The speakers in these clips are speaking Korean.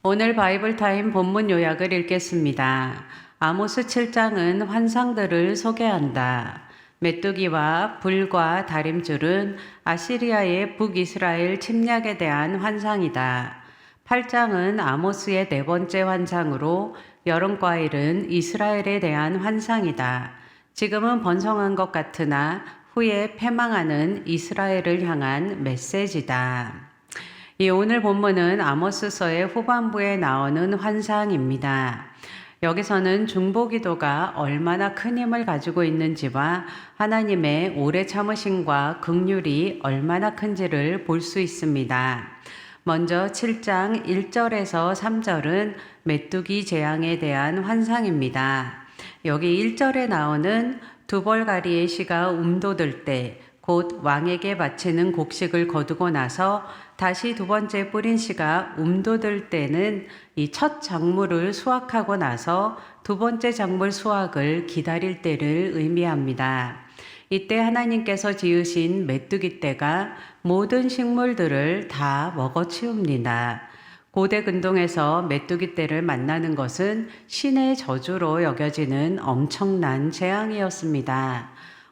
오늘 바이블 타임 본문 요약을 읽겠습니다. 아모스 7장은 환상들을 소개한다. 메뚜기와 불과 다림줄은 아시리아의 북이스라엘 침략에 대한 환상이다. 8장은 아모스의 네 번째 환상으로 여름과일은 이스라엘에 대한 환상이다. 지금은 번성한 것 같으나 후에 패망하는 이스라엘을 향한 메시지다. 오늘 본문은 아모스서의 후반부에 나오는 환상입니다. 여기서는 중보기도가 얼마나 큰 힘을 가지고 있는지와 하나님의 오래 참으심과 긍휼이 얼마나 큰지를 볼 수 있습니다. 먼저 7장 1절에서 3절은 메뚜기 재앙에 대한 환상입니다. 여기 1절에 나오는 두벌가리의 씨가 움돋을 때 곧 왕에게 바치는 곡식을 거두고 나서 다시 두 번째 뿌린 씨가 움돋을 때는 이 첫 작물을 수확하고 나서 두 번째 작물 수확을 기다릴 때를 의미합니다. 이때 하나님께서 지으신 메뚜기 떼가 모든 식물들을 다 먹어치웁니다. 고대 근동에서 메뚜기 떼를 만나는 것은 신의 저주로 여겨지는 엄청난 재앙이었습니다.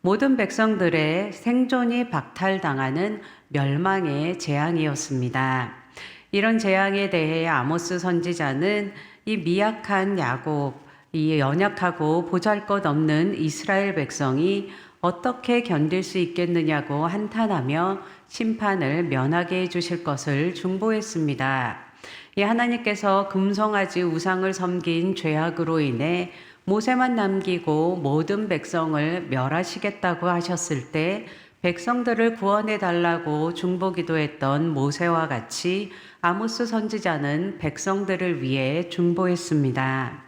모든 백성들의 생존이 박탈당하는 멸망의 재앙이었습니다. 이런 재앙에 대해 아모스 선지자는 이 미약한 야곱, 이 연약하고 보잘것없는 이스라엘 백성이 어떻게 견딜 수 있겠느냐고 한탄하며 심판을 면하게 해주실 것을 중보했습니다. 이 하나님께서 금송아지 우상을 섬긴 죄악으로 인해 모세만 남기고 모든 백성을 멸하시겠다고 하셨을 때 백성들을 구원해 달라고 중보기도했던 모세와 같이 아모스 선지자는 백성들을 위해 중보했습니다.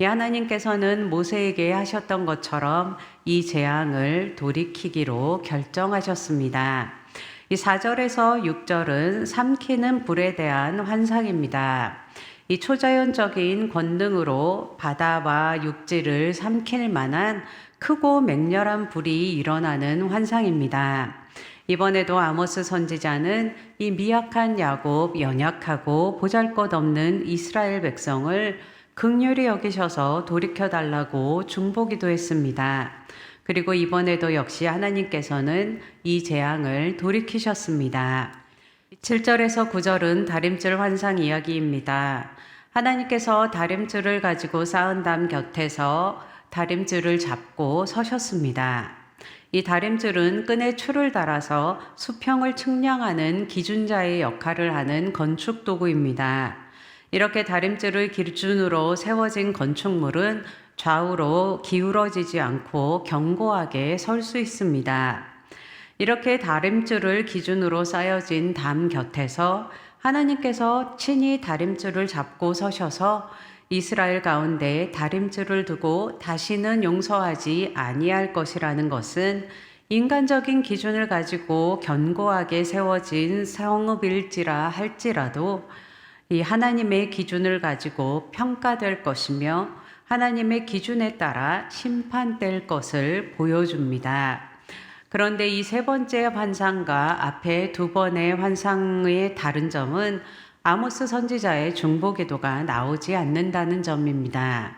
이 하나님께서는 모세에게 하셨던 것처럼 이 재앙을 돌이키기로 결정하셨습니다. 이 4절에서 6절은 삼키는 불에 대한 환상입니다. 이 초자연적인 권능으로 바다와 육지를 삼킬 만한 크고 맹렬한 불이 일어나는 환상입니다. 이번에도 아모스 선지자는 이 미약한 야곱, 연약하고 보잘것없는 이스라엘 백성을 긍휼히 여기셔서 돌이켜달라고 중보기도했습니다. 그리고 이번에도 역시 하나님께서는 이 재앙을 돌이키셨습니다. 7절에서 9절은 다림줄 환상 이야기입니다. 하나님께서 다림줄을 가지고 쌓은 담 곁에서 다림줄을 잡고 서셨습니다. 이 다림줄은 끈에 줄을 달아서 수평을 측량하는 기준자의 역할을 하는 건축 도구입니다. 이렇게 다림줄을 기준으로 세워진 건축물은 좌우로 기울어지지 않고 견고하게 설 수 있습니다. 이렇게 다림줄을 기준으로 쌓여진 담 곁에서 하나님께서 친히 다림줄을 잡고 서셔서 이스라엘 가운데 다림줄을 두고 다시는 용서하지 아니할 것이라는 것은 인간적인 기준을 가지고 견고하게 세워진 성읍일지라 할지라도 이 하나님의 기준을 가지고 평가될 것이며 하나님의 기준에 따라 심판될 것을 보여줍니다. 그런데 이 세 번째 환상과 앞에 두 번의 환상의 다른 점은 아모스 선지자의 중보기도가 나오지 않는다는 점입니다.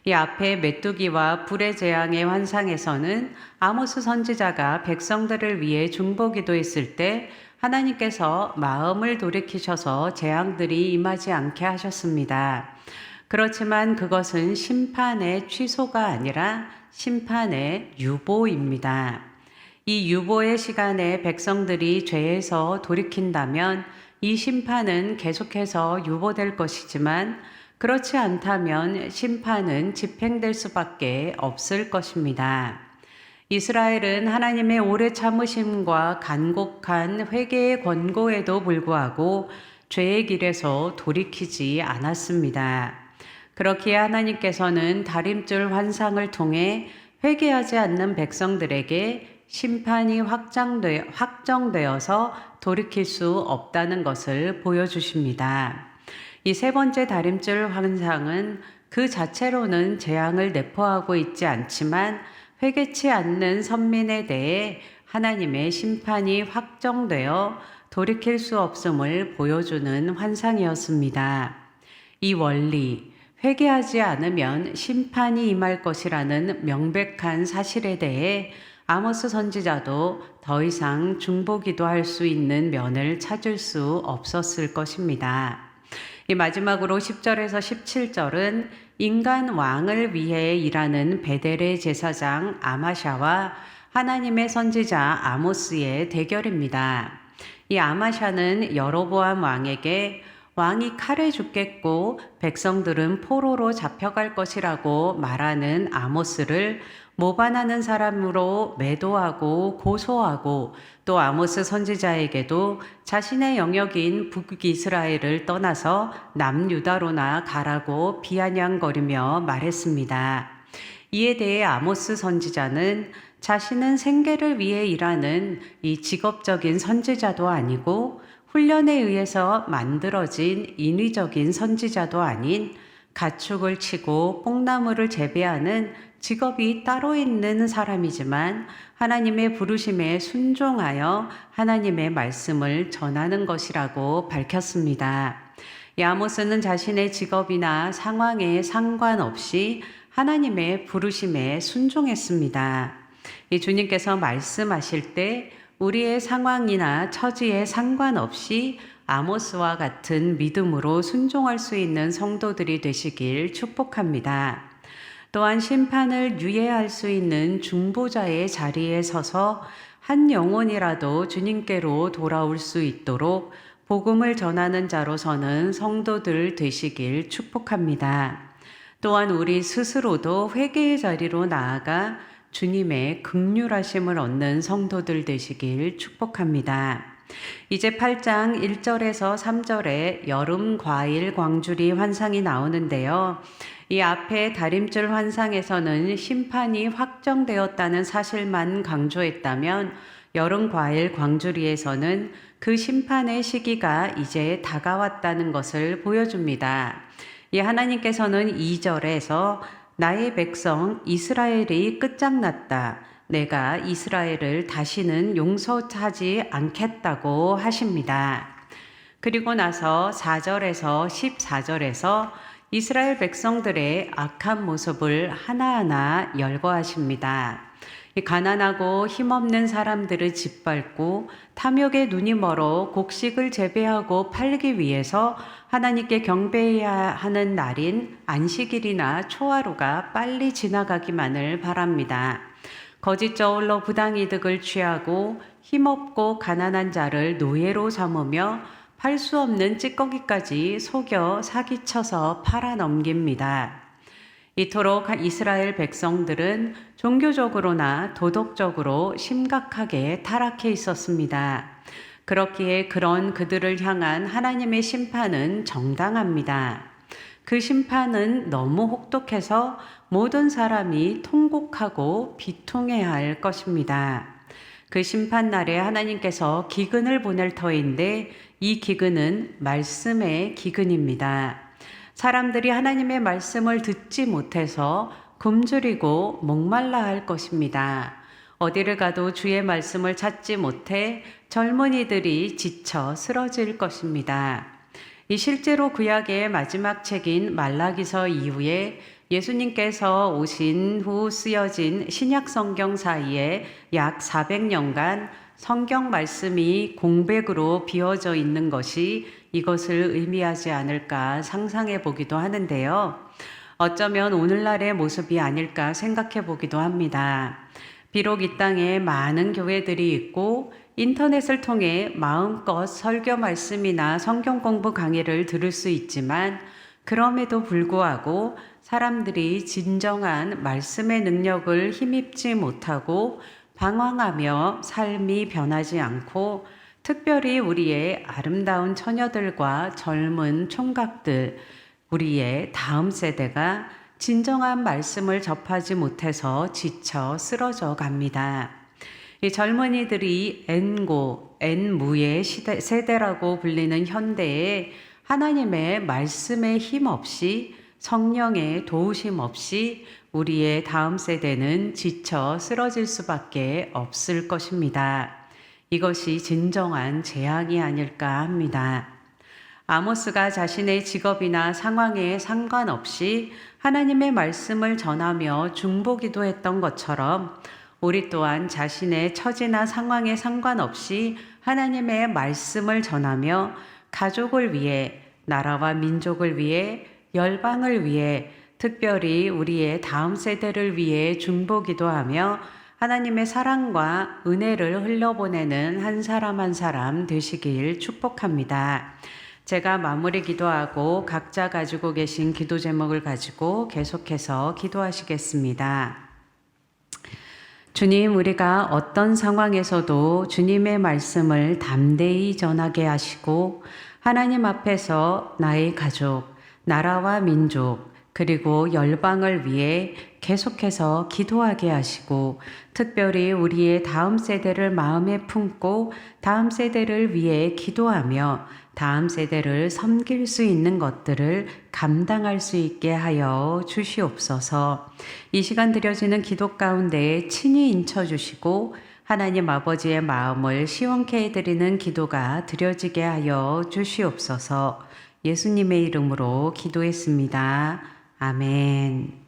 이 앞에 메뚜기와 불의 재앙의 환상에서는 아모스 선지자가 백성들을 위해 중보기도했을 때 하나님께서 마음을 돌이키셔서 재앙들이 임하지 않게 하셨습니다. 그렇지만 그것은 심판의 취소가 아니라 심판의 유보입니다. 이 유보의 시간에 백성들이 죄에서 돌이킨다면 이 심판은 계속해서 유보될 것이지만 그렇지 않다면 심판은 집행될 수밖에 없을 것입니다. 이스라엘은 하나님의 오래 참으심과 간곡한 회개의 권고에도 불구하고 죄의 길에서 돌이키지 않았습니다. 그렇기에 하나님께서는 다림줄 환상을 통해 회개하지 않는 백성들에게 심판이 확정되어서 돌이킬 수 없다는 것을 보여주십니다. 이 세 번째 다림줄 환상은 그 자체로는 재앙을 내포하고 있지 않지만 회개치 않는 선민에 대해 하나님의 심판이 확정되어 돌이킬 수 없음을 보여주는 환상이었습니다. 이 원리, 회개하지 않으면 심판이 임할 것이라는 명백한 사실에 대해 아모스 선지자도 더 이상 중보기도할 수 있는 면을 찾을 수 없었을 것입니다. 이 마지막으로 10절에서 17절은 인간 왕을 위해 일하는 베델의 제사장 아마샤와 하나님의 선지자 아모스의 대결입니다. 이 아마샤는 여로보암 왕에게 왕이 칼에 죽겠고 백성들은 포로로 잡혀갈 것이라고 말하는 아모스를 모반하는 사람으로 매도하고 고소하고 또 아모스 선지자에게도 자신의 영역인 북이스라엘을 떠나서 남유다로나 가라고 비아냥거리며 말했습니다. 이에 대해 아모스 선지자는 자신은 생계를 위해 일하는 이 직업적인 선지자도 아니고 훈련에 의해서 만들어진 인위적인 선지자도 아닌 가축을 치고 뽕나무를 재배하는 직업이 따로 있는 사람이지만 하나님의 부르심에 순종하여 하나님의 말씀을 전하는 것이라고 밝혔습니다. 아모스는 자신의 직업이나 상황에 상관없이 하나님의 부르심에 순종했습니다. 이 주님께서 말씀하실 때 우리의 상황이나 처지에 상관없이 아모스와 같은 믿음으로 순종할 수 있는 성도들이 되시길 축복합니다. 또한 심판을 유예할 수 있는 중보자의 자리에 서서 한 영혼이라도 주님께로 돌아올 수 있도록 복음을 전하는 자로서는 성도들 되시길 축복합니다. 또한 우리 스스로도 회개의 자리로 나아가 주님의 긍휼하심을 얻는 성도들 되시길 축복합니다. 이제 8장 1절에서 3절에 여름 과일 광주리 환상이 나오는데요. 이 앞에 다림줄 환상에서는 심판이 확정되었다는 사실만 강조했다면 여름 과일 광주리에서는 그 심판의 시기가 이제 다가왔다는 것을 보여줍니다. 이 하나님께서는 2절에서 나의 백성 이스라엘이 끝장났다. 내가 이스라엘을 다시는 용서하지 않겠다고 하십니다. 그리고 나서 4절에서 14절에서 이스라엘 백성들의 악한 모습을 하나하나 열거하십니다. 가난하고 힘없는 사람들을 짓밟고 탐욕에 눈이 멀어 곡식을 재배하고 팔기 위해서 하나님께 경배해야 하는 날인 안식일이나 초하루가 빨리 지나가기만을 바랍니다. 거짓 저울로 부당이득을 취하고 힘없고 가난한 자를 노예로 삼으며 팔 수 없는 찌꺼기까지 속여 사기쳐서 팔아넘깁니다. 이토록 이스라엘 백성들은 종교적으로나 도덕적으로 심각하게 타락해 있었습니다. 그렇기에 그런 그들을 향한 하나님의 심판은 정당합니다. 그 심판은 너무 혹독해서 모든 사람이 통곡하고 비통해야 할 것입니다. 그 심판날에 하나님께서 기근을 보낼 터인데 이 기근은 말씀의 기근입니다. 사람들이 하나님의 말씀을 듣지 못해서 굶주리고 목말라 할 것입니다. 어디를 가도 주의 말씀을 찾지 못해 젊은이들이 지쳐 쓰러질 것입니다. 이 실제로 구약의 마지막 책인 말라기서 이후에 예수님께서 오신 후 쓰여진 신약 성경 사이에 약 400년간 성경 말씀이 공백으로 비어져 있는 것이 이것을 의미하지 않을까 상상해 보기도 하는데요. 어쩌면 오늘날의 모습이 아닐까 생각해 보기도 합니다. 비록 이 땅에 많은 교회들이 있고 인터넷을 통해 마음껏 설교 말씀이나 성경 공부 강의를 들을 수 있지만 그럼에도 불구하고 사람들이 진정한 말씀의 능력을 힘입지 못하고 방황하며 삶이 변하지 않고 특별히 우리의 아름다운 처녀들과 젊은 총각들, 우리의 다음 세대가 진정한 말씀을 접하지 못해서 지쳐 쓰러져 갑니다. 이 젊은이들이 N고, N무의 세대라고 불리는 현대에 하나님의 말씀의 힘 없이 성령의 도우심 없이 우리의 다음 세대는 지쳐 쓰러질 수밖에 없을 것입니다. 이것이 진정한 재앙이 아닐까 합니다. 아모스가 자신의 직업이나 상황에 상관없이 하나님의 말씀을 전하며 중보기도 했던 것처럼 우리 또한 자신의 처지나 상황에 상관없이 하나님의 말씀을 전하며 가족을 위해, 나라와 민족을 위해, 열방을 위해, 특별히 우리의 다음 세대를 위해 중보기도 하며 하나님의 사랑과 은혜를 흘려보내는 한 사람 한 사람 되시길 축복합니다. 제가 마무리 기도하고 각자 가지고 계신 기도 제목을 가지고 계속해서 기도하시겠습니다. 주님, 우리가 어떤 상황에서도 주님의 말씀을 담대히 전하게 하시고 하나님 앞에서 나의 가족, 나라와 민족, 그리고 열방을 위해 계속해서 기도하게 하시고 특별히 우리의 다음 세대를 마음에 품고 다음 세대를 위해 기도하며 다음 세대를 섬길 수 있는 것들을 감당할 수 있게 하여 주시옵소서. 이 시간 드려지는 기도 가운데 친히 인쳐주시고 하나님 아버지의 마음을 시원케 해드리는 기도가 드려지게 하여 주시옵소서. 예수님의 이름으로 기도했습니다. 아멘.